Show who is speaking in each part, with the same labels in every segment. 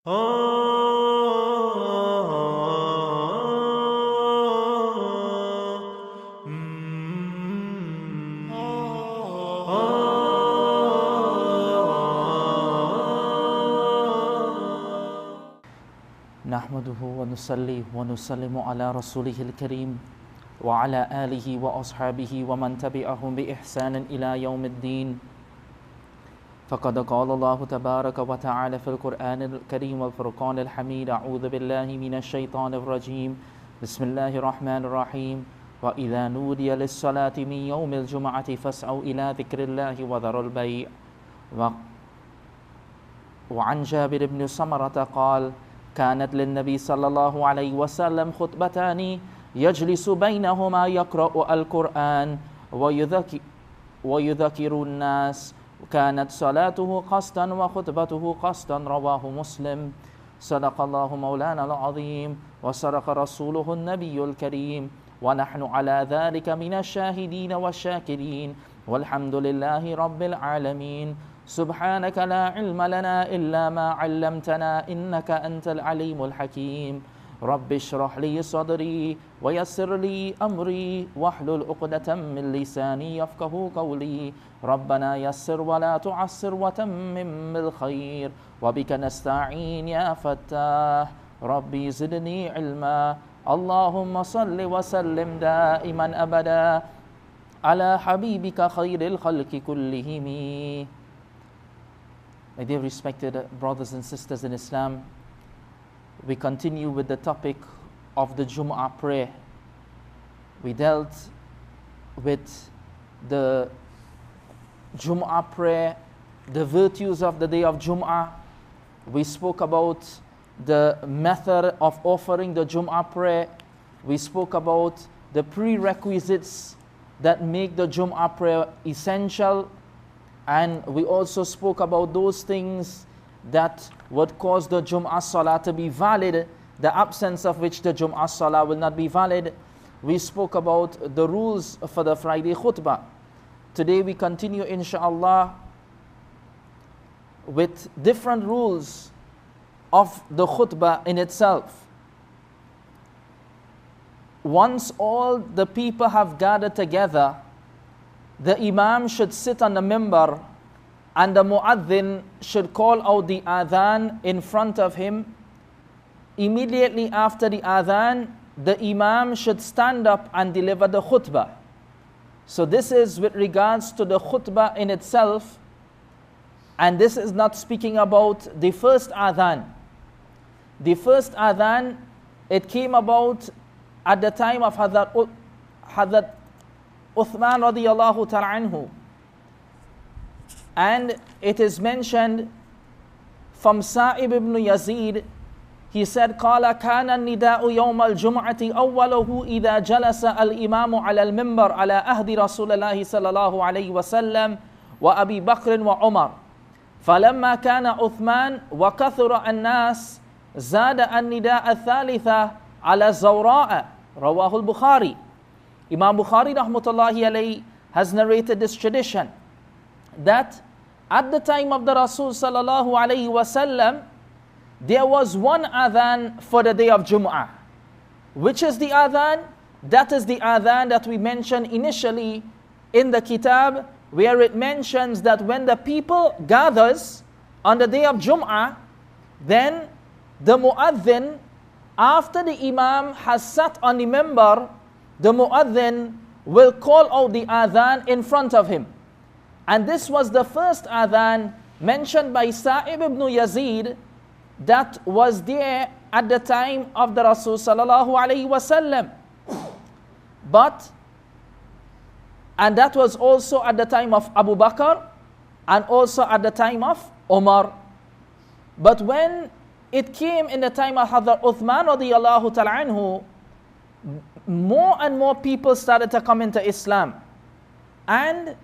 Speaker 1: نحمده ونصلي ونسلم على رسوله الكريم وعلى آله وأصحابه ومن تبعهم بإحسان إلى يوم الدين. فقد قال الله تبارك وتعالى في القرآن الكريم والفرقان الحميد: أعوذ بالله من الشيطان الرجيم، بسم الله الرحمن الرحيم. وإذا نودي للصلاة من يوم الجمعة فاسعوا إلى ذكر الله وذروا البيع. وعن جابر بن سمرة قال: كانت للنبي صلى الله عليه وسلم خطبتان يجلس بينهما يقرأ القرآن ويذكر الناس، كانت صلاته قسطا وخطبته قسطا، رواه مسلم. صدق الله مولانا العظيم وصدق رسوله النبي الكريم، ونحن على ذلك من الشاهدين والشاكرين، والحمد لله رب العالمين. سبحانك لا علم لنا إلا ما علمتنا إنك أنت العليم الحكيم. رب اشرح لي صدري ويسر لي أمري واحلل عقدة من لساني يفقه قولي. ربنا يسر ولا تعسر وتمم بالخير، وبك نستعين يا فتاح. ربي زدني علما. اللهم صل وسلم دائما أبدا على حبيبك خير الخلق كلهم. My dear respected brothers and sisters in Islam, we continue with the topic of the Jumu'ah prayer. We dealt with the Jumu'ah prayer, the virtues of the day of Jumu'ah. We spoke about the method of offering the Jumu'ah prayer. We spoke about the prerequisites that make the Jumu'ah prayer essential. And we also spoke about those things that would cause the Jum'ah Salah to be valid, the absence of which the Jum'ah Salah will not be valid. We spoke about the rules for the Friday Khutbah. Today we continue, inshaAllah, with different rules of the Khutbah in itself. Once all the people have gathered together, the Imam should sit on the mimbar and the Mu'adhin should call out the Adhan in front of him. Immediately after the Adhan, the Imam should stand up and deliver the Khutbah. So this is with regards to the Khutbah in itself, and this is not speaking about the first Adhan. The first Adhan, it came about at the time of Hazrat Uthman radiyallahu ta'ala anhu. And it is mentioned from Sa'ib ibn Yazid. He said, قال كان النداء يوم الجمعة أوله إذا جلس الإمام على المنبر على أهد رسول الله صلى الله عليه وسلم وأبي بكر وعمر، فلما كان عثمان وكثر الناس زاد النداء الثالثة على الزوراء، رواه البخاري. Imam Bukhari rahmatullahi alayhi has narrated this tradition that at the time of the Rasul sallallahu alayhi wasallam, there was one adhan for the day of Jumu'ah. Which is the adhan? That is the adhan that we mentioned initially in the kitab, where it mentions that when the people gathers on the day of Jumu'ah, then the mu'adhin, after the imam has sat on the mimbar, the mu'adhin will call out the adhan in front of him. And this was the first adhan mentioned by Sa'ib ibn Yazid that was there at the time of the Rasul sallallahu alayhi wasallam. And that was also at the time of Abu Bakr and also at the time of Umar. But when it came in the time of Hazrat Uthman radiyallahu ta'ala anhu, more and more people started to come into Islam. And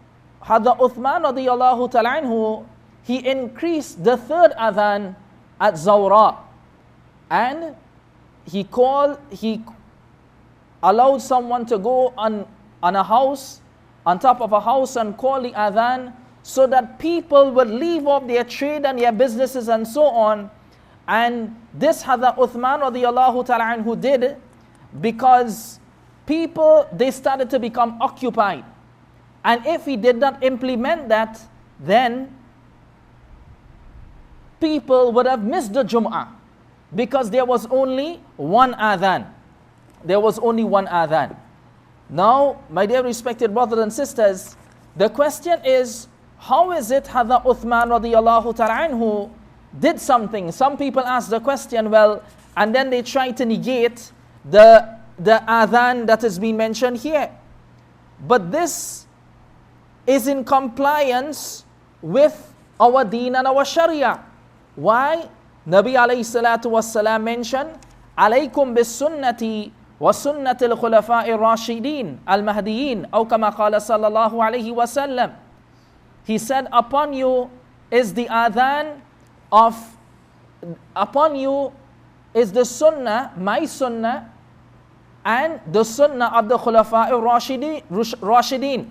Speaker 1: Hazrat Uthman radiyallahu ta'ala anhu, he increased the third adhan at Zawra. And he allowed someone to go on a house, on top of a house, and call the adhan, so that people would leave off their trade and their businesses and so on, And this Hazrat Uthman radiallahu ta'ala anhu did because people, they started to become occupied. And if he did not implement that, then people would have missed the Jumu'ah, because there was only one adhan. There was only one adhan. Now, my dear respected brothers and sisters, the question is, how is it Hazrat Uthman radiallahu ta'ala anhu did something? Some people ask the question, well, and then they try to negate the adhan that is being mentioned here. But this is in compliance with our deen and our sharia. Why? Nabi alayhi salatu wassalam mentioned, alaykum bis sunnati wa sunnati al-khulafa'i rashidin al-mahdiyin, aw kama qala sallallahu alayhi wa sallam. He said, upon you is the adhan of, upon you is the sunnah, my sunnah, and the sunnah of the khulafa'i rashidin.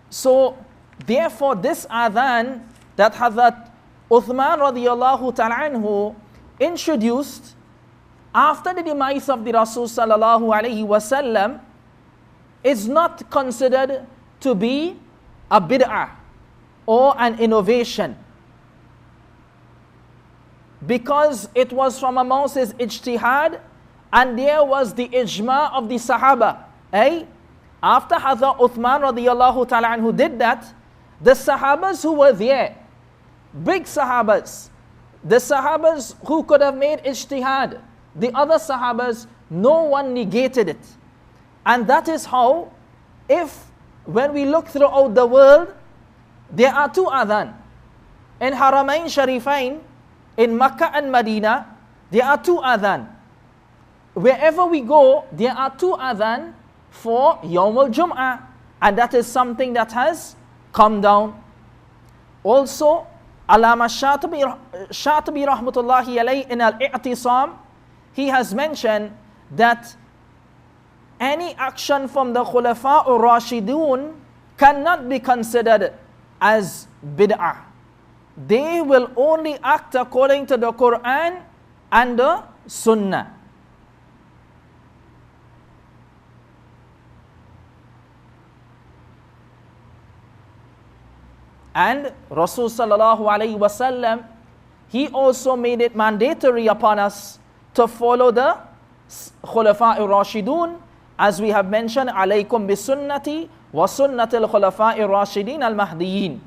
Speaker 1: So, therefore, this adhan that Hazrat Uthman radiallahu ta'ala anhu introduced after the demise of the Rasul sallallahu alayhi wasallam is not considered to be a bid'ah or an innovation, because it was from amongst his ijtihad, and there was the ijma of the Sahaba. After Hazrat Uthman radiallahu ta'ala anhu did that, the Sahabas who were there, big Sahabas, the Sahabas who could have made ijtihad, the other Sahabas, no one negated it. And that is how, when we look throughout the world, there are two adhan. In Haramain Sharifain, in Makkah and Medina, there are two adhan. Wherever we go, there are two adhan for Yawm al-Jum'ah, and that is something that has come down. Also, Allama Shatibi rahmatullahi alayhi in al-I'tisam, he has mentioned that any action from the Khulafa Rashidun cannot be considered as bid'ah. They will only act according to the Quran and the Sunnah. And Rasul sallallahu alayhi wasallam, he also made it mandatory upon us to follow the Khulafa Rashidun, as we have mentioned, alaykum bi sunnati wa sunnati al-Khulafa Rashidin al-Mahdiyin,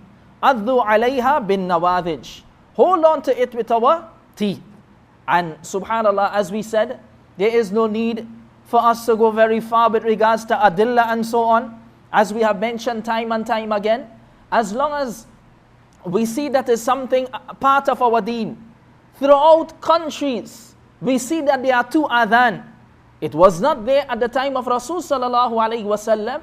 Speaker 1: addu alayha bin nawadij. Hold on to it with our teeth. And subhanallah, as we said, there is no need for us to go very far with regards to adillah and so on, as we have mentioned time and time again. As long as we see that is something part of our deen. Throughout countries, we see that there are two adhan. It was not there at the time of Rasul sallallahu alayhi wasallam,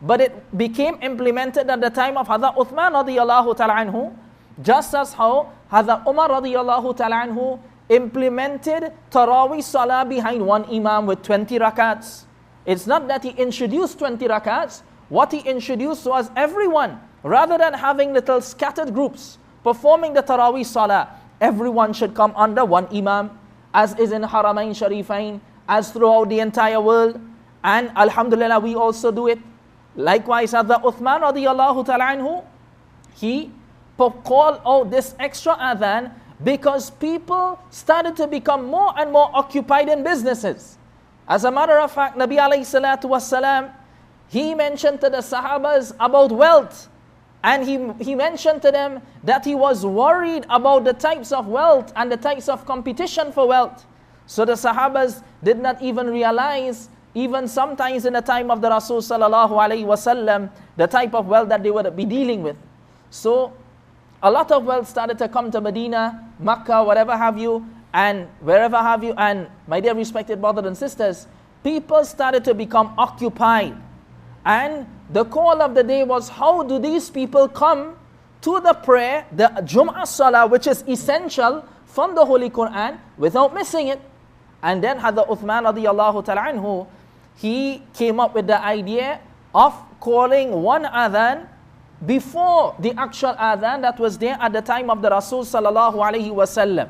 Speaker 1: but it became implemented at the time of Hazrat Uthman radiyallahu ta'ala anhu, just as how Hazrat Umar radiyallahu ta'ala anhu implemented Taraweeh Salah behind one Imam with 20 rakats. It's not that he introduced 20 rakats. What he introduced was everyone, rather than having little scattered groups performing the Taraweeh Salah, everyone should come under one Imam, as is in Haramain Sharifain, as throughout the entire world. And alhamdulillah, we also do it. Likewise, Hazrat Uthman radiyallahu ta'ala anhu, he called out this extra adhan because people started to become more and more occupied in businesses. As a matter of fact, Nabi alayhi salatu wassalam, he mentioned to the Sahabas about wealth. And he mentioned to them that he was worried about the types of wealth and the types of competition for wealth. So the Sahabas did not even realize, even sometimes in the time of the Rasul sallallahu alayhi wasallam, the type of wealth that they would be dealing with. So a lot of wealth started to come to Medina, Makkah, whatever have you, and wherever have you. And my dear respected brothers and sisters, people started to become occupied. And the call of the day was, how do these people come to the prayer, the Jumu'ah Salah, which is essential from the Holy Quran, without missing it? And then Hazrat Uthman radiyallahu ta'ala anhu, he came up with the idea of calling one adhan before the actual adhan that was there at the time of the Rasul sallallahu alaihi wasallam.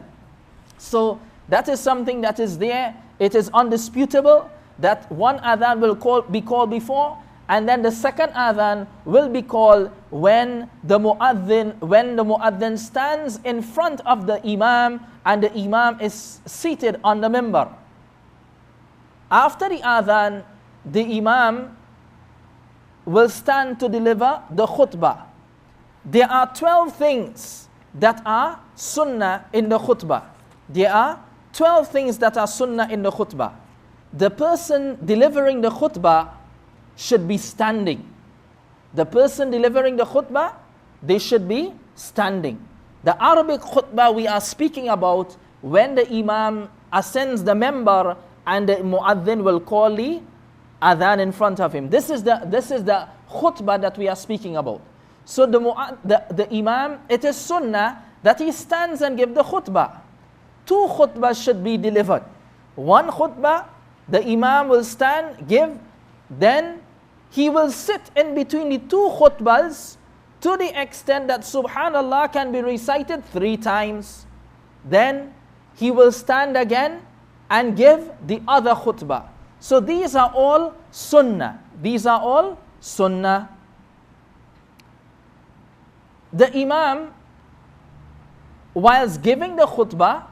Speaker 1: So that is something that is there. It is undisputable that one adhan will be called before, and then the second adhan will be called when the muaddin stands in front of the imam and the imam is seated on the minbar. After the adhan, the imam will stand to deliver the khutbah. There are 12 things that are sunnah in the khutbah. There are 12 things that are sunnah in the khutbah. The person delivering the khutbah should be standing. The person delivering the khutbah, they should be standing. The Arabic khutbah we are speaking about when the imam ascends the minbar and the muaddin will call the adhan in front of him. This is the khutbah that we are speaking about. So the imam, it is sunnah that he stands and gives the khutbah. 2 khutbahs should be delivered. 1 khutbah, the imam will stand, give, then he will sit in between the 2 khutbahs to the extent that Subhanallah can be recited 3 times. Then he will stand again and give the other khutbah. So these are all sunnah. These are all sunnah. The imam, whilst giving the khutbah,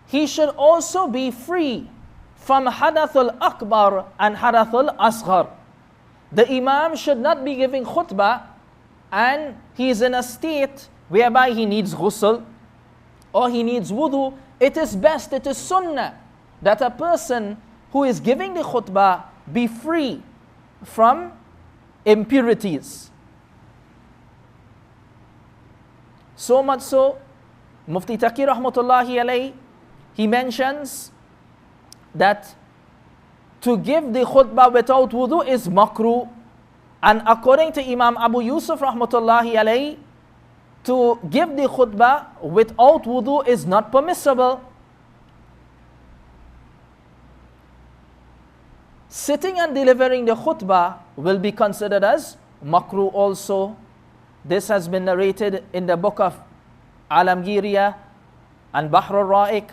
Speaker 1: he should also be free from hadathul akbar and hadathul asghar. The imam should not be giving khutbah and he is in a state whereby he needs ghusl or he needs wudu. It is best, it is sunnah that a person who is giving the khutbah be free from impurities. So much so, Mufti Taqi rahmatullahi alayhi, he mentions that to give the khutbah without wudu is makruh, and according to Imam Abu Yusuf rahmatullahi alayhi, to give the khutbah without wudu is not permissible. Sitting and delivering the khutbah will be considered as makruh also. This has been narrated in the book of Alamgiriya and Bahr al-Ra'iq.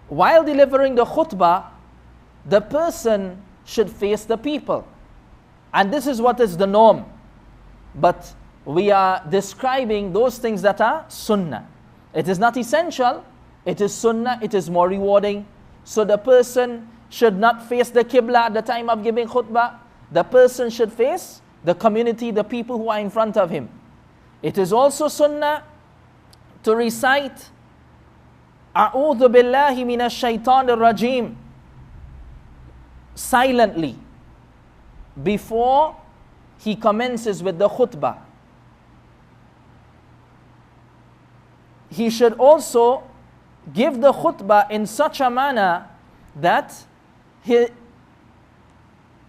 Speaker 1: While delivering the khutbah, the person should face the people. And this is what is the norm. But we are describing those things that are sunnah. It is not essential. It is sunnah. It is more rewarding. So the person should not face the qibla at the time of giving khutbah. The person should face the community, the people who are in front of him. It is also sunnah to recite A'udhu billahi minash shaitanir rajim silently before he commences with the khutbah. He should also give the khutbah in such a manner that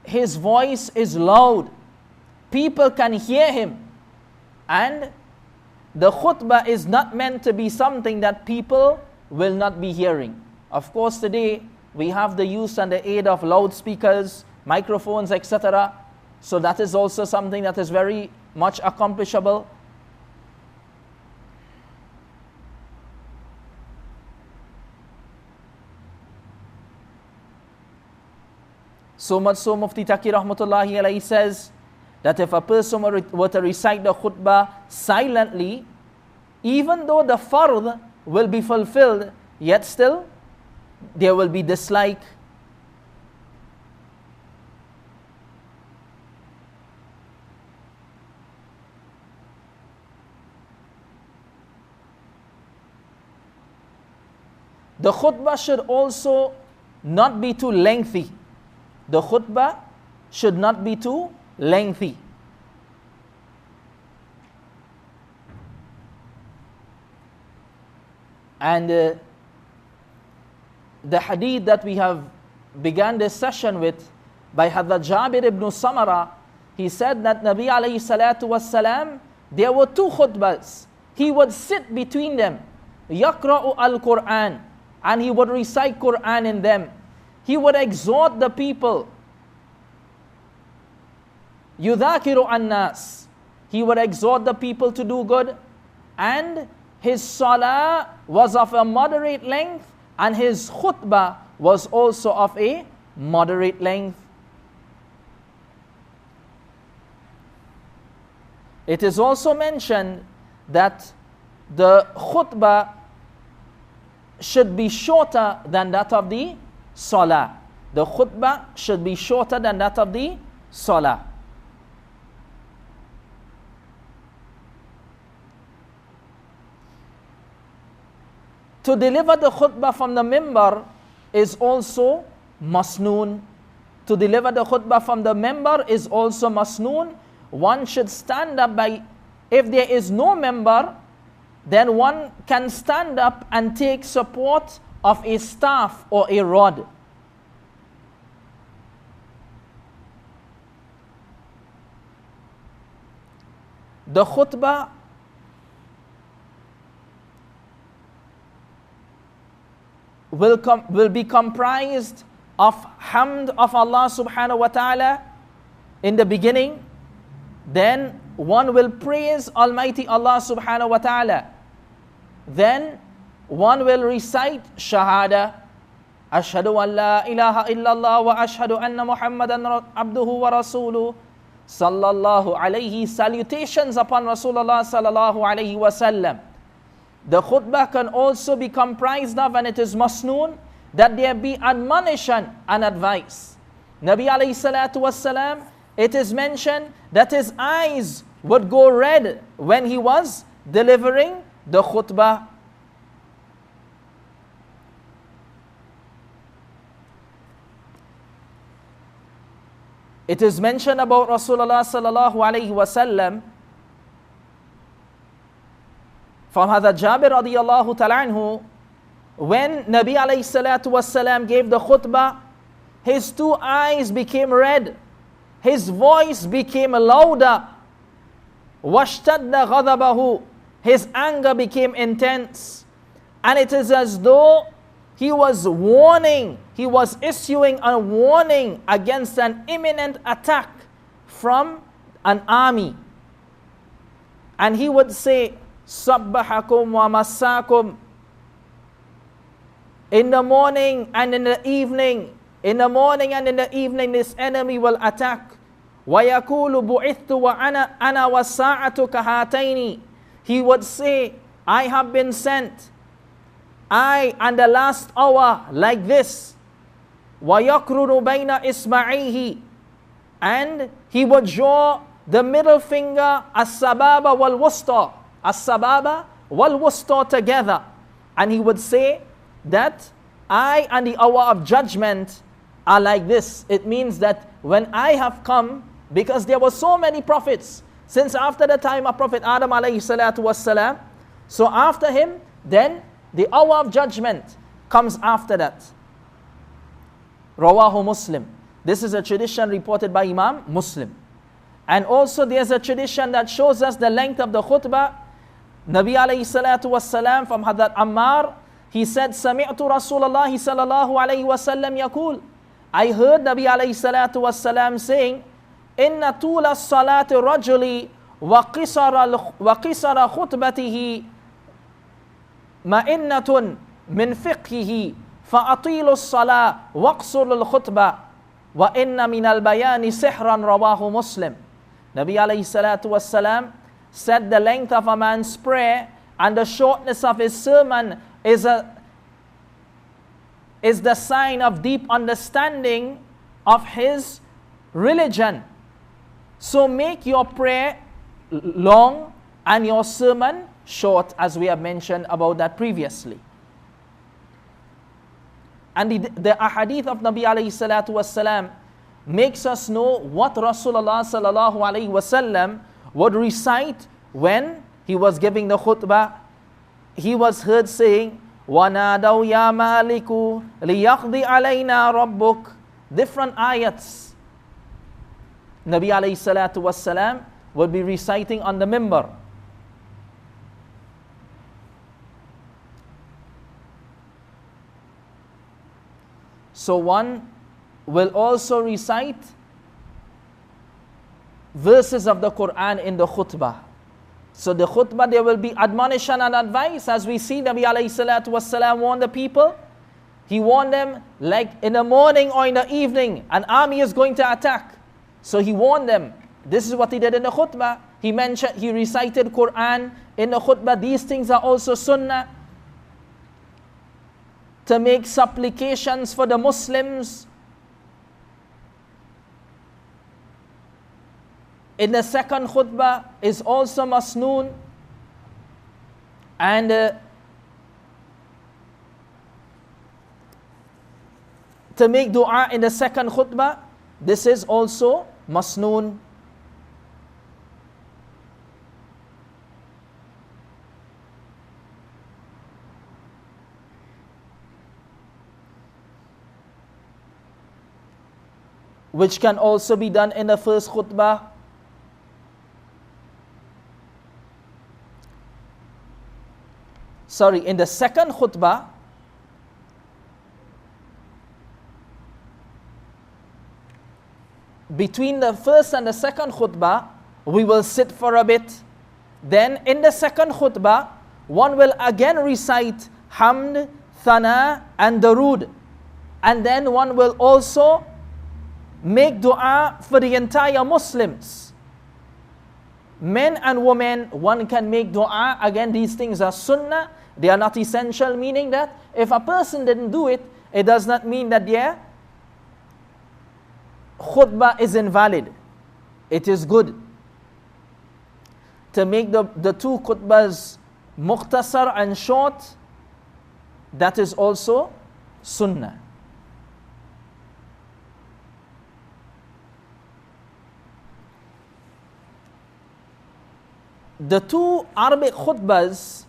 Speaker 1: his voice is loud. People can hear him. And the khutbah is not meant to be something that people will not be hearing. Of course, today we have the use and the aid of loudspeakers, microphones, etc. So that is also something that is very much accomplishable. So much so, Mufti Taqi rahmatullahi alayhi says that if a person were to recite the khutbah silently, even though the fard will be fulfilled, yet still there will be dislike. The khutbah should also not be too lengthy. The khutbah should not be too lengthy. And the hadith that we have began this session with by Hadrat Jabir ibn Samara, he said that Nabi alayhi salatu was salam, there were 2 khutbahs. He would sit between them, yaqra'u al-Quran, and he would recite Quran in them. He would exhort the people. Yudhakiru annas. He would exhort the people to do good, and his salah was of a moderate length, and his khutbah was also of a moderate length. It is also mentioned that the khutbah should be shorter than that of the salah. The khutbah should be shorter than that of the salah. To deliver the khutbah from the mimbar is also masnoon. To deliver the khutbah from the mimbar is also masnoon. One should stand up by, if there is no member, then one can stand up and take support of a staff or a rod. The khutbah will be comprised of hamd of Allah subhanahu wa ta'ala in the beginning. Then one will praise Almighty Allah subhanahu wa ta'ala. Then one will recite shahada, ashhadu an la ilaha illallah wa ashhadu anna muhammadan abduhu wa rasuluh sallallahu alayhi, salutations upon Rasulullah sallallahu alayhi wa sallam. The khutbah can also be comprised of, and it is masnoon, that there be admonition and advice. Nabi alayhi salatu wassalam, it is mentioned that his eyes would go red when he was delivering the khutbah. It is mentioned about Rasulullah sallallahu alayhi wasallam from Hazrat Jabir radiyallahu ta'ala anhu, when Nabi alayhi salatu wasallam gave the khutbah, his two eyes became red, his voice became louder, washtadda ghadabahu, his anger became intense, and it is as though he was warning, he was issuing a warning against an imminent attack from an army. And he would say, Sabbahakum wa masakum, in the morning and in the evening, in the morning and in the evening this enemy will attack. وَيَقُولُ بُعِثْتُ وَأَنَا وَالسَّاعَةُ كَهَاتَيْنِ. He would say, I have been sent, I and the last hour like this. وَيَقْرُنُ بَيْنَ إِسْمَعِيهِ. And he would draw the middle finger, as-sababa wal-wusta, as-sababa wal-wusta together. And he would say that I and the hour of judgment are like this. It means that when I have come, because there were so many prophets, since after the time of Prophet Adam alayhi salatu wassalam, so after him, then the hour of judgment comes after that. Rawahu Muslim. This is a tradition reported by Imam Muslim. And also there's a tradition that shows us the length of the khutbah. Nabi alayhi salatu wassalam, from Hadrat Ammar, he said, Sami'tu Rasulullah sallallahu alayhi wasallam yaqul. I heard Nabi alayhi salatu wassalam saying, Inna tula salati rajuli wa qisara khutbatihi ma'innatun min fiqhihi fa'atilu as-salah waqsur al-khutbah wa inna min al-bayani sihran, rawahu Muslim. Nabi alayhi salatu wassalam said the length of a man's prayer and the shortness of his sermon is the sign of deep understanding of his religion. So make your prayer long and your sermon short, as we have mentioned about that previously. And the ahadith of Nabi alayhi salatu wasalam makes us know what Rasulullah sallallahu alayhi wasallam would recite when he was giving the khutbah. He was heard saying, وَنَادَوْا يَا مَالِكُ لِيَقْضِي عَلَيْنَا رَبُّكَ. Different ayats Nabi alayhi salatu wassalam would be reciting on the mimbar. So one will also recite verses of the Quran in the khutbah. So the khutbah, there will be admonition and advice. As we see, Nabi alayhi salatu wasalam warned the people. He warned them, like in the morning or in the evening, an army is going to attack. So he warned them. This is what he did in the khutbah. He recited Quran in the khutbah. These things are also sunnah. To make supplications for the Muslims. In the second khutbah is also masnoon. And to make dua in the second khutbah, this is also masnoon. Which can also be done in the first khutbah. In the second khutbah, between the first and the second khutbah, we will sit for a bit. Then in the second khutbah, one will again recite Hamd, Thana and Darul. And then one will also make dua for the entire Muslims. Men and women, one can make dua. Again, these things are sunnah. They are not essential, meaning that if a person didn't do it, it does not mean that their khutbah is invalid. It is good to make the two khutbahs mukhtasar and short. That is also sunnah. The two Arabic khutbahs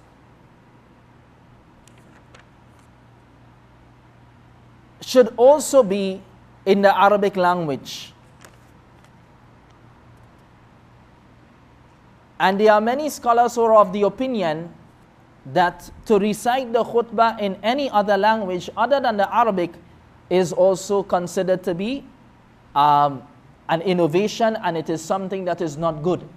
Speaker 1: should also be in the Arabic language. And there are many scholars who are of the opinion that to recite the khutbah in any other language other than the Arabic is also considered to be an innovation, and it is something that is not good.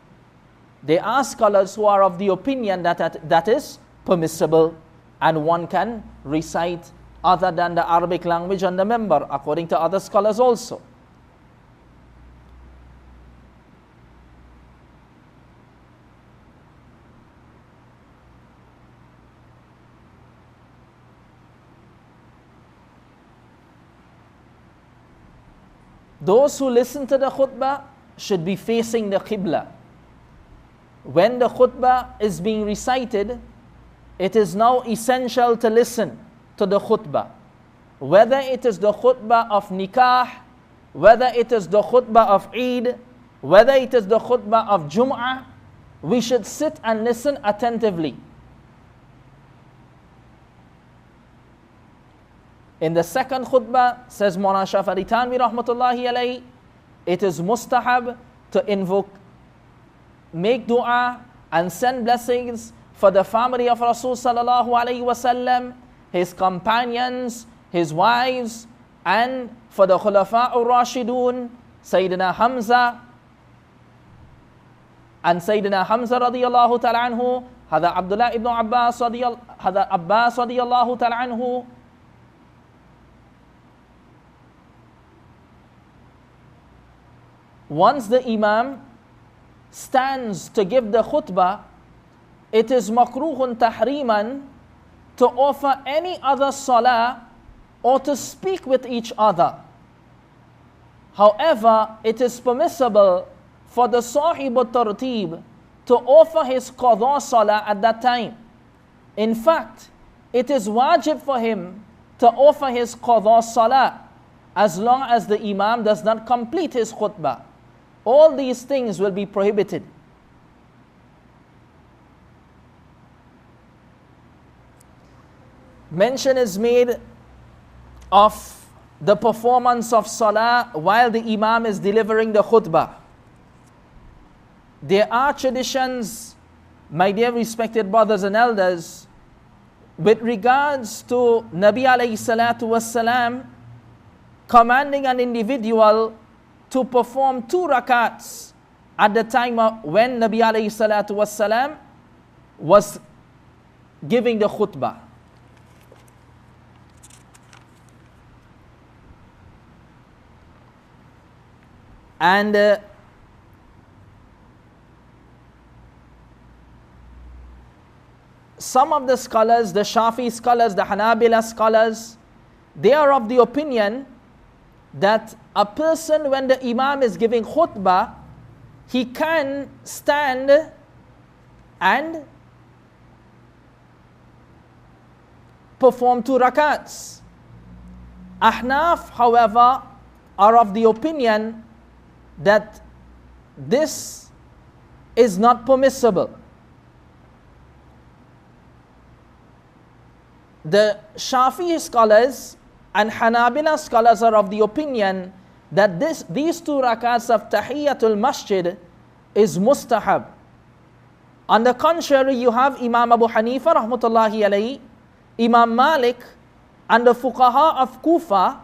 Speaker 1: There are scholars who are of the opinion that is permissible, and one can recite other than the Arabic language on the minbar, according to other scholars also. Those who listen to the khutbah should be facing the Qibla. When the khutbah is being recited, it is now essential to listen to the khutbah. Whether it is the khutbah of nikah, whether it is the khutbah of Eid, whether it is the khutbah of Jumu'ah, we should sit and listen attentively. In the second khutbah, says Mawlana Shafari Tanwi rahmatullahi alayhi, it is mustahab to invoke, make dua and send blessings for the family of Rasul sallallahu alayhi wasallam, his companions, his wives, and for the Khulafa al-Rashidun, Sayyidina Hamza and Sayyidina Hamza radiyallahu ta'ala anhu, Hada Abdullah ibn Abbas radiyallahu ta'ala anhu. Once the Imam stands to give the khutbah, it is makruhun tahriman to offer any other salah or to speak with each other. However, it is permissible for the sahib al-tartib to offer his qadha salah at that time. In fact, it is wajib for him to offer his qadha salah as long as the Imam does not complete his khutbah. All these things will be prohibited. Mention is made of the performance of salah while the Imam is delivering the khutbah. There are traditions, my dear respected brothers and elders, with regards to Nabi alayhi salatu wassalam commanding an individual to perform 2 rakats at the time when Nabi alayhi salatu wassalam was giving the khutbah. And some of the scholars, the Shafi scholars, the Hanabila scholars, they are of the opinion that a person, when the Imam is giving khutbah, he can stand and perform 2 rakats. Ahnaf, however, are of the opinion that this is not permissible. The Shafi scholars and Hanabila scholars are of the opinion that these 2 rakats of Tahiyyatul Masjid is mustahab. On the contrary, you have Imam Abu Hanifa rahmatullahi alayhi, Imam Malik, and the fuqaha of Kufa,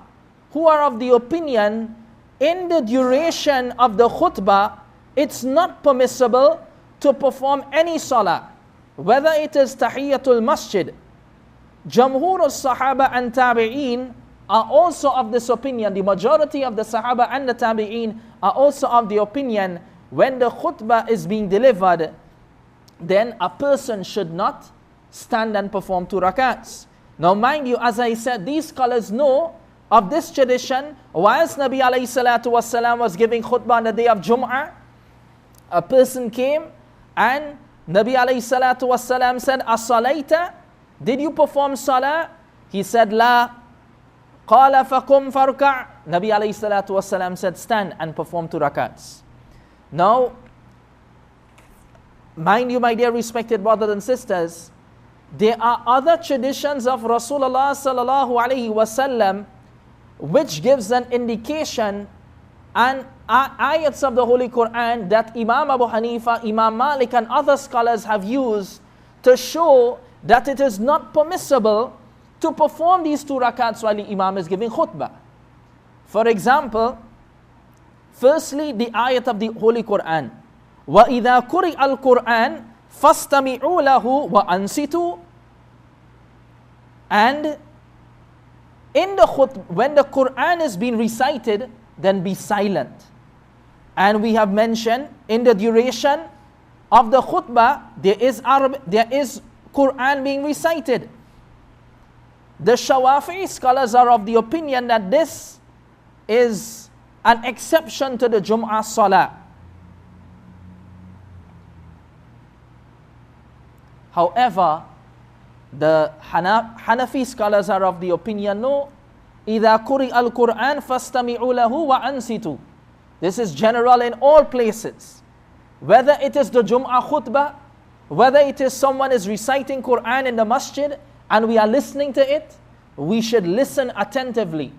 Speaker 1: who are of the opinion in the duration of the khutbah, it's not permissible to perform any salah, whether it is Tahiyyatul Masjid. Jamhur al-Sahaba and Tabi'een are also of this opinion. The majority of the Sahaba and the Tabi'een are also of the opinion when the khutbah is being delivered, then a person should not stand and perform 2 rakats. Now mind you, as I said, these scholars know of this tradition. Whilst Nabi alayhi salatu wasalam was giving khutbah on the day of Jumu'ah, a person came and Nabi alayhi salatu wasalam said, As-salayta? Did you perform salah? He said, La. Qala faqum farka'. Nabi alayhi salatu wasalam said, stand and perform 2 rakats. Now, mind you, my dear respected brothers and sisters, there are other traditions of Rasulullah sallallahu alaihi wasallam which gives an indication and ayats of the Holy Quran that Imam Abu Hanifa, Imam Malik and other scholars have used to show that it is not permissible to perform these 2 rakats while the Imam is giving khutbah. For example, firstly, the ayat of the Holy Quran, وَإِذَا قُرِئَ الْقُرْآنِ فَاسْتَمِعُوا لَهُ وَأَنْصِتُوا. And in the when the Quran is being recited, then be silent. And we have mentioned in the duration of the khutbah, there is Quran being recited. The Shawafi scholars are of the opinion that this is an exception to the Jumu'ah Salah. However, the Hanafi scholars are of the opinion, no, إِذَا قُرِئَ الْقُرْآنِ فَاسْتَمِعُوا لَهُ وَأَنْصِتُوا. This is general in all places. Whether it is the Jumu'ah khutbah, whether it is someone is reciting Quran in the masjid and we are listening to it, we should listen attentively.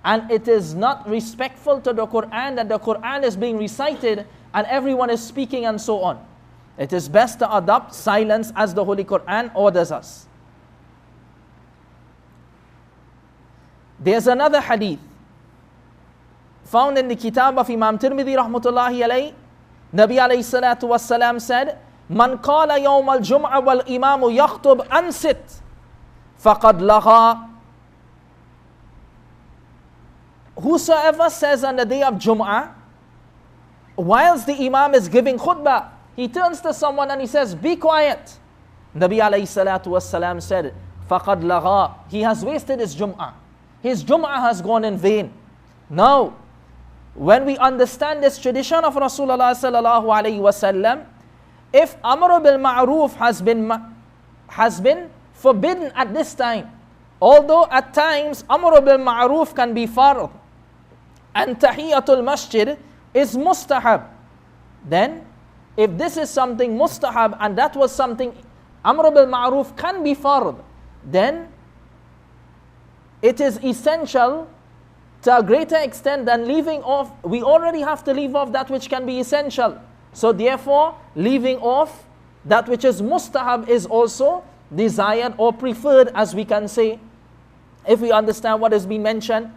Speaker 1: And it is not respectful to the Quran that the Quran is being recited and everyone is speaking and so on. It is best to adopt silence as the Holy Quran orders us. There's another hadith found in the kitab of Imam Tirmidhi rahmatullahi alayhi. Nabi alayhi salatu wassalam said, Man qala yawm al-jum'ah wal imamu yakhtub ansit faqad lagha. Whosoever says on the day of Jum'ah, whilst the imam is giving khutbah, he turns to someone and he says, be quiet. Nabi alayhi salatu wassalam said, faqad lagha. He has wasted his Jum'ah. His Jum'ah has gone in vain. Now, when we understand this tradition of Rasulullah sallallahu alayhi wasallam, if Amr bil Ma'ruf has been forbidden at this time, although at times Amr bil Ma'ruf can be fard, and Tahiyyatul Masjid is mustahab, then if this is something mustahab and that was something Amr bil Ma'ruf can be fard, then it is essential to a greater extent than leaving off. We already have to leave off that which can be essential. So therefore, leaving off that which is mustahab is also desired or preferred, as we can say, if we understand what has been mentioned.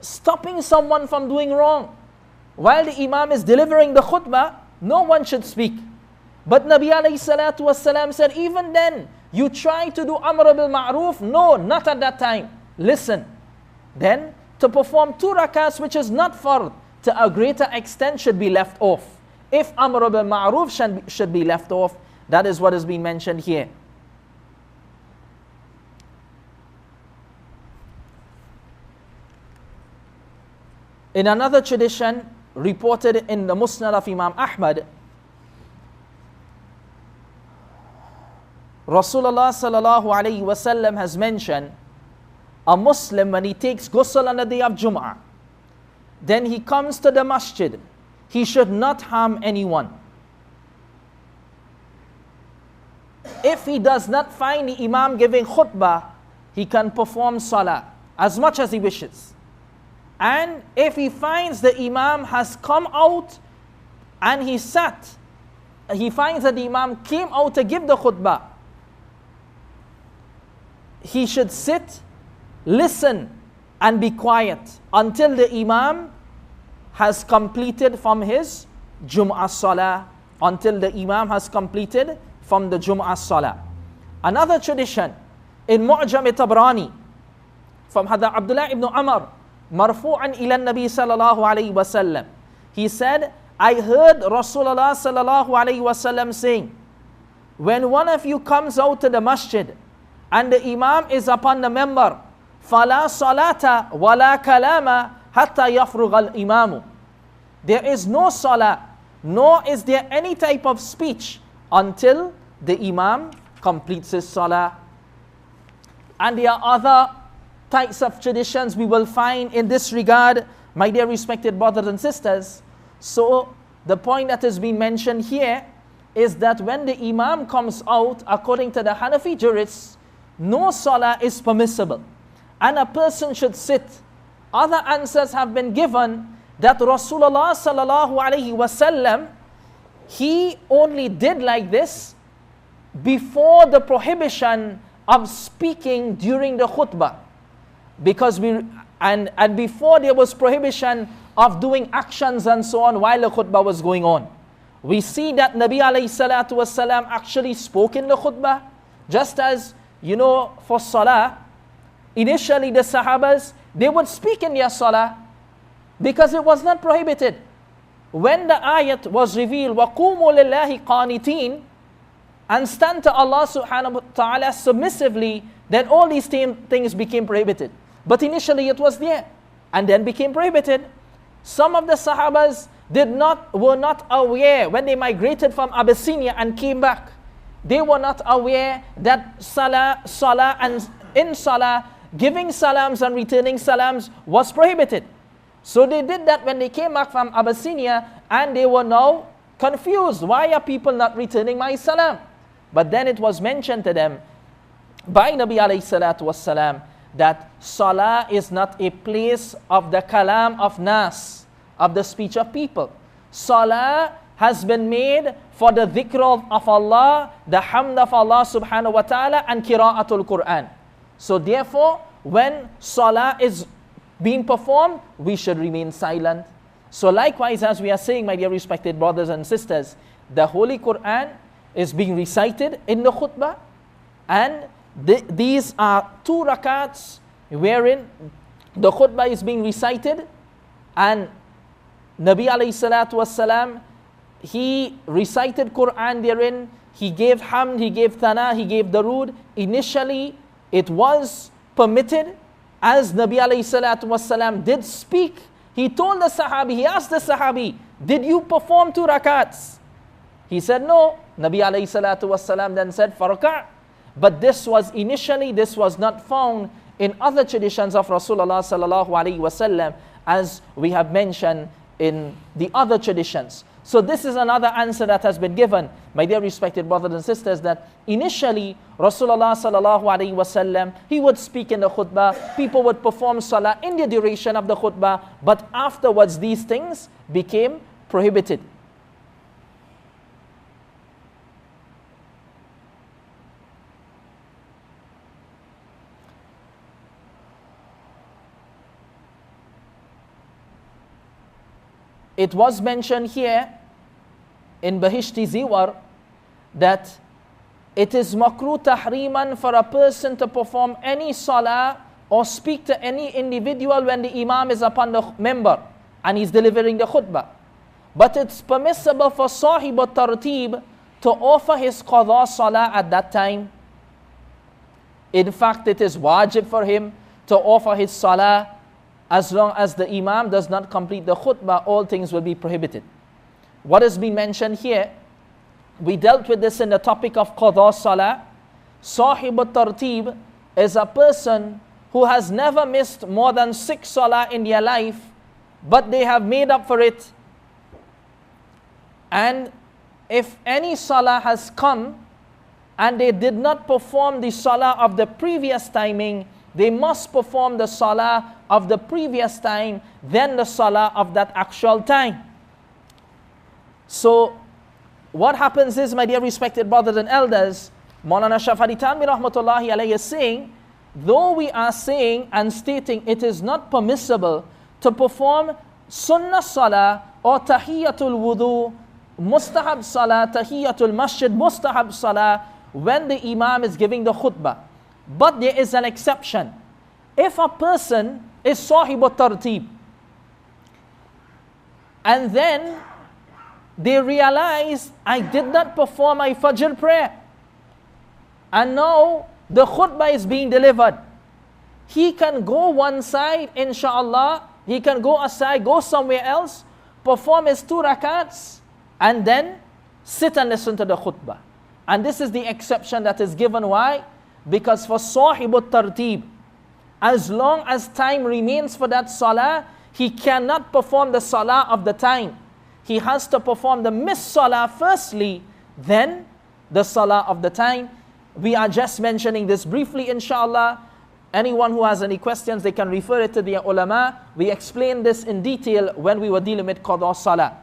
Speaker 1: stopping someone from doing wrong. While the Imam is delivering the khutbah, no one should speak. But Nabi alayhi salatu wasalam said, even then, you try to do amr bil ma'roof. No, not at that time. Listen. Then, to perform 2 rakats, which is not fard, to a greater extent should be left off. If amr bil ma'roof should be left off, that is what is being mentioned here. In another tradition, reported in the Musnad of Imam Ahmad, Rasulullah sallallahu alayhi wasallam has mentioned, a Muslim, when he takes ghusl on the day of Jumu'ah, then he comes to the masjid, he should not harm anyone. If he does not find the Imam giving khutbah, he can perform salah as much as he wishes. And if he finds the Imam has come out and he sat, he finds that the Imam came out to give the khutbah, he should sit, listen, and be quiet until the Imam has completed from his Jumu'ah Salah, until the Imam has completed from the Jumu'ah Salah. Another tradition in Mu'jam Tabrani from Hadith Abdullah ibn Umar, marfu'an ila Nabi sallallahu alayhi wasallam. He said, I heard Rasulullah sallallahu alayhi wasallam saying, when one of you comes out to the masjid and the Imam is upon the member, فَلَا صَلَاةَ وَلَا كَلَامَ حَتَّى يَفْرُغَ الْإِمَامُ. There is no salah, nor is there any type of speech until the Imam completes his salah. And there are other types of traditions we will find in this regard, my dear respected brothers and sisters. So the point that has been mentioned here is that when the Imam comes out, according to the Hanafi jurists, no salah is permissible, and a person should sit. Other answers have been given that Rasulullah sallallahu alaihi wasallam, he only did like this before the prohibition of speaking during the khutbah, because and before there was prohibition of doing actions and so on while the khutbah was going on. We see that Nabi alayhi salatu wasalam actually spoke in the khutbah, just as for salah, initially the Sahabas, they would speak in their salah because it was not prohibited. When the ayat was revealed, وَقُومُوا لِلَّهِ قَانِتِينَ, and stand to Allah subhanahu wa ta'ala submissively, then all these things became prohibited. But initially it was there, and then became prohibited. Some of the Sahabas were not aware when they migrated from Abyssinia and came back. They were not aware that salah and in salah, giving salams and returning salams was prohibited. So they did that when they came back from Abyssinia, and they were now confused. Why are people not returning my salam? But then it was mentioned to them by Nabi alayhi salatu wassalam that salah is not a place of the kalam of nas, of the speech of people. Salah has been made for the dhikr of Allah, the hamd of Allah subhanahu wa ta'ala, and qira'atul Quran. So therefore, when salah is being performed, we should remain silent. So likewise, as we are saying, my dear respected brothers and sisters, the Holy Quran is being recited in the khutbah, and these are 2 rakats wherein the khutbah is being recited, and Nabi alayhi salatu wassalam, he recited Quran therein, he gave hamd, he gave thana, he gave darud. Initially, it was permitted, as Nabi alayhi salatu wasalam did speak. He told the Sahabi, he asked the Sahabi, did you perform 2 rakats? He said no. Nabi alayhi salatu wasalam then said, faraka'. But this was not found in other traditions of Rasulullah sallallahu alayhi wasallam, as we have mentioned in the other traditions. So this is another answer that has been given, my dear respected brothers and sisters, that initially Rasulullah sallallahu alaihi wasallam, he would speak in the khutbah, people would perform salah in the duration of the khutbah, but afterwards these things became prohibited. it was mentioned here in Bahishti Ziwar that it is makruh tahriman for a person to perform any salah or speak to any individual when the imam is upon the member and he's delivering the khutbah. But it's permissible for sahib al-tartib to offer his qadha salah at that time. In fact, it is wajib for him to offer his salah. As long as the imam does not complete the khutbah, all things will be prohibited. What has been mentioned here, we dealt with this in the topic of qadha salah. Sahib al-tartib is a person who has never missed more than 6 salah in their life, but they have made up for it. And if any salah has come and they did not perform the salah of the previous timing, they must perform the salah of the previous time, then the salah of that actual time. So what happens is, my dear respected brothers and elders, Maulana Shafari Tanmi rahmatullahi alayhi is saying, though we are saying and stating it is not permissible to perform sunnah salah or tahiyyatul wudu, mustahab salah, tahiyyatul masjid, mustahab salah, when the imam is giving the khutbah. But there is an exception. If a person is sahib al-tartib and then they realize, I did not perform my fajr prayer, and now the khutbah is being delivered, he can go one side, inshallah, he can go aside, go somewhere else, perform his 2 rakats, and then sit and listen to the khutbah. And this is the exception that is given. Why? Because for sahib al-tartib, as long as time remains for that salah, he cannot perform the salah of the time. He has to perform the missed salah firstly, then the salah of the time. We are just mentioning this briefly, inshallah. Anyone who has any questions, they can refer it to the ulama. We explained this in detail when we were dealing with qadha salah.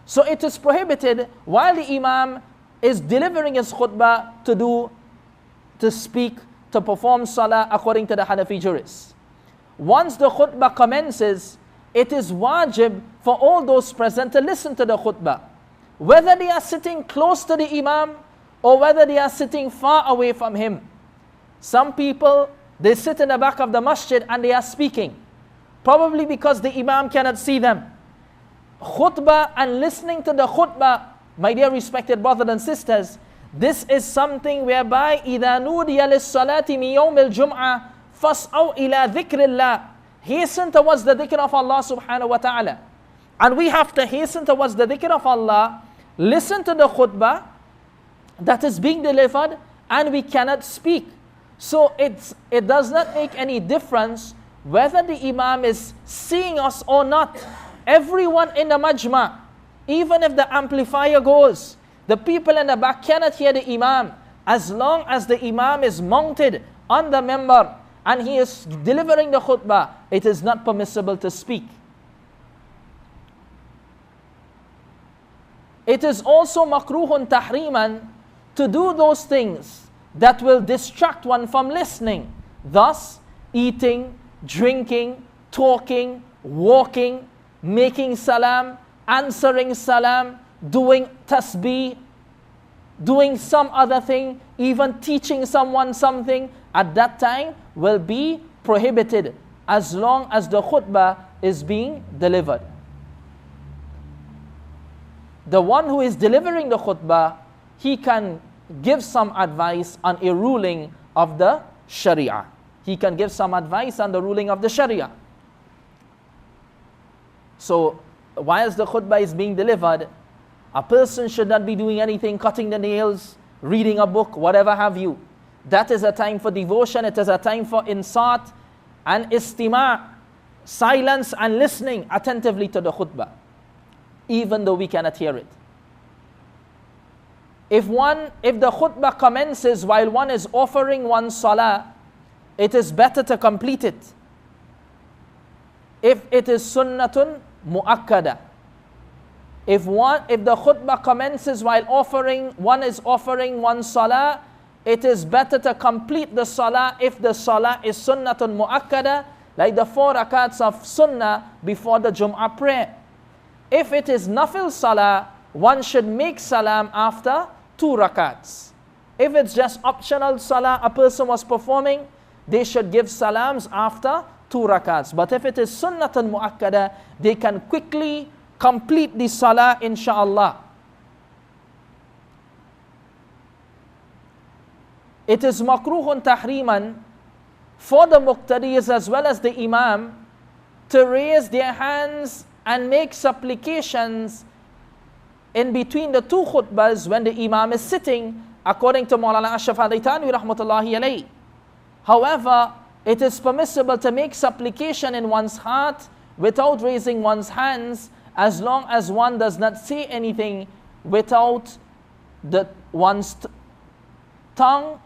Speaker 1: So it is prohibited while the imam is delivering his khutbah to speak, to perform salah according to the Hanafi jurists. Once the khutbah commences, it is wajib for all those present to listen to the khutbah, whether they are sitting close to the imam or whether they are sitting far away from him. Some people, they sit in the back of the masjid and they are speaking, probably because the imam cannot see them. Khutbah and listening to the khutbah, my dear respected brothers and sisters, this is something whereby إِذَا نُودِيَ لِلصَّلَاةِ مِنْ يَوْمِ الْجُمْعَةِ فَاسْعَوْا إِلَى ذِكْرِ اللَّهِ. Hasten towards the dhikr of Allah subhanahu wa ta'ala. And we have to hasten towards the dhikr of Allah, listen to the khutbah that is being delivered, and we cannot speak. So it does not make any difference whether the imam is seeing us or not. Everyone in the majma, even if the amplifier goes, the people in the back cannot hear the imam. As long as the imam is mounted on the member and he is delivering the khutbah, it is not permissible to speak. It is also makruhun tahriman to do those things that will distract one from listening. Thus, eating, drinking, talking, walking, making salam, answering salam, doing tasbih, doing some other thing, even teaching someone something, at that time will be prohibited as long as the khutbah is being delivered. The one who is delivering the khutbah, he can give some advice on a ruling of the Sharia. He can give some advice on the ruling of the Sharia. So, whilst the khutbah is being delivered, a person should not be doing anything, cutting the nails, reading a book, whatever have you. That is a time for devotion, it is a time for insat and istima', silence and listening attentively to the khutbah, even though we cannot hear it. If the khutbah commences while one is offering one salah, it is better to complete it. If it is sunnatun mu'akkada, if the khutbah commences while one is offering one salah, it is better to complete the salah if the salah is sunnatun mu'akkada, like the 4 rakats of sunnah before the Jumu'ah prayer. if it is nafil salah, one should make salam after 2 rakats. If it's just optional salah a person was performing, they should give salams after 2 rakats. But if it is sunnatan mu'akkada, they can quickly complete the salah insha'Allah. It is makruhun tahriman for the muqtadis as well as the imam to raise their hands and make supplications in between the 2 khutbahs when the imam is sitting, according to Maulana Ashraf Ali Thanwi rahmatullahi alayhi. However, it is permissible to make supplication in one's heart without raising one's hands, as long as one does not say anything without one's tongue,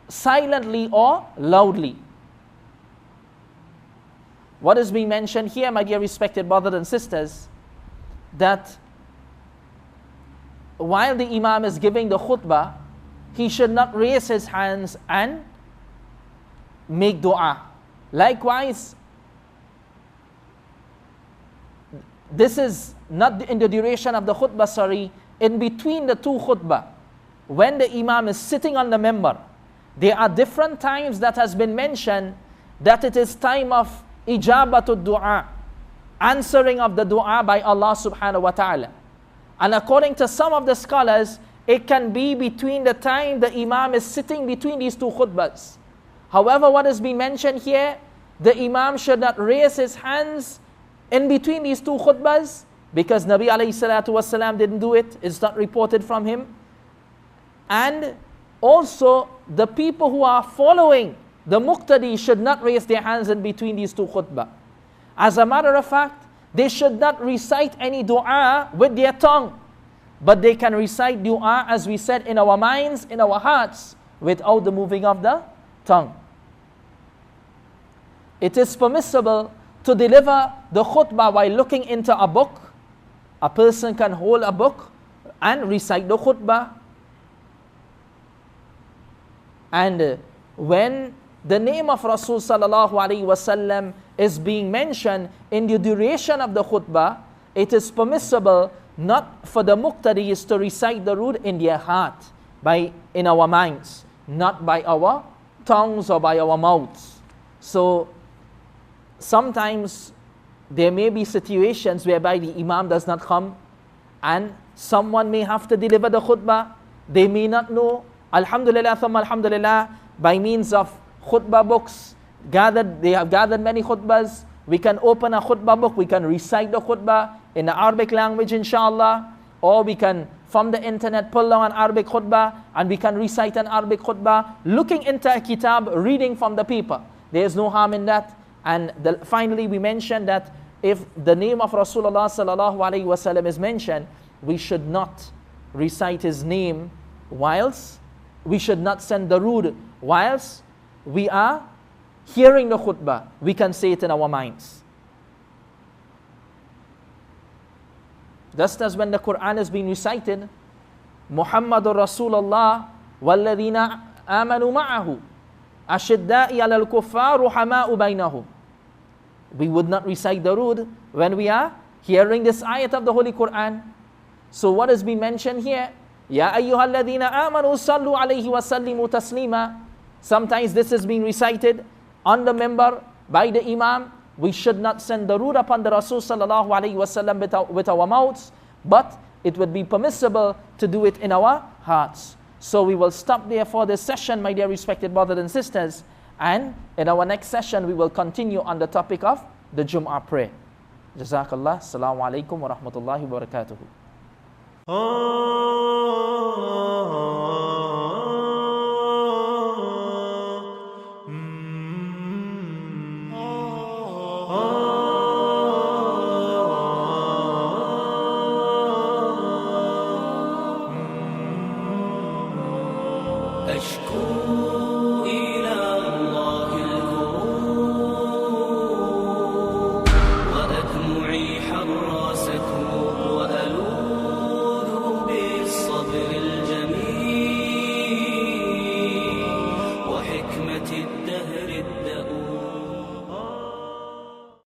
Speaker 1: silently or loudly. What is being mentioned here, my dear respected brothers and sisters, that while the imam is giving the khutbah, he should not raise his hands and make dua. Likewise, this is not in the duration of the khutbah, in between the 2 khutbah, when the imam is sitting on the member, there are different times that has been mentioned that it is time of ijabatul dua, answering of the dua by Allah subhanahu wa ta'ala. And according to some of the scholars, it can be between the time the imam is sitting between these 2 khutbahs. However, what has been mentioned here, the imam should not raise his hands in between these 2 khutbahs, because Nabi alayhi salatu wasalam didn't do it. It's not reported from him. And also, the people who are following the muqtadi should not raise their hands in between these 2 khutbah. As a matter of fact, they should not recite any dua with their tongue, but they can recite dua, as we said, in our minds, in our hearts, without the moving of the tongue. It is permissible to deliver the khutbah while looking into a book. A person can hold a book and recite the khutbah. And when the name of Rasul sallallahu alaihi wasallam is being mentioned in the duration of the khutbah, it is permissible not for the muqtadis to recite the root in their heart, in our minds, not by our tongues or by our mouths. So sometimes there may be situations whereby the imam does not come and someone may have to deliver the khutbah. They may not know. Alhamdulillah, thumma alhamdulillah, by means of khutbah books, they have gathered many khutbahs. We can open a khutbah book, we can recite the khutbah in the Arabic language inshallah, or we can from the internet pull down an Arabic khutbah and we can recite an Arabic khutbah, looking into a kitab, reading from the people. There is no harm in that. And finally we mentioned that if the name of Rasulullah sallallahu alaihi wasallam is mentioned, we should not recite his name whilst, we should not send darood whilst we are hearing the khutbah. We can say it in our minds. Just as when the Quran is being recited, Muhammadur Rasulullah walladhina amanu ma'ahu ashidda'i alal kuffar ruhama'u bainahum. We would not recite darood when we are hearing this ayat of the Holy Quran. So what has been mentioned here? Ya ayyuhalladhina amanu sallu alayhi wa sallimu taslima. Sometimes this is being recited on the member by the imam. We should not send darood upon the Rasul sallallahu alayhi wa sallam with our mouths, but it would be permissible to do it in our hearts. So we will stop there for this session, my dear respected brothers and sisters, and in our next session we will continue on the topic of the Jumu'ah prayer. Jazakallah. Assalamu alaikum wa rahmatullahi wa barakatuhu.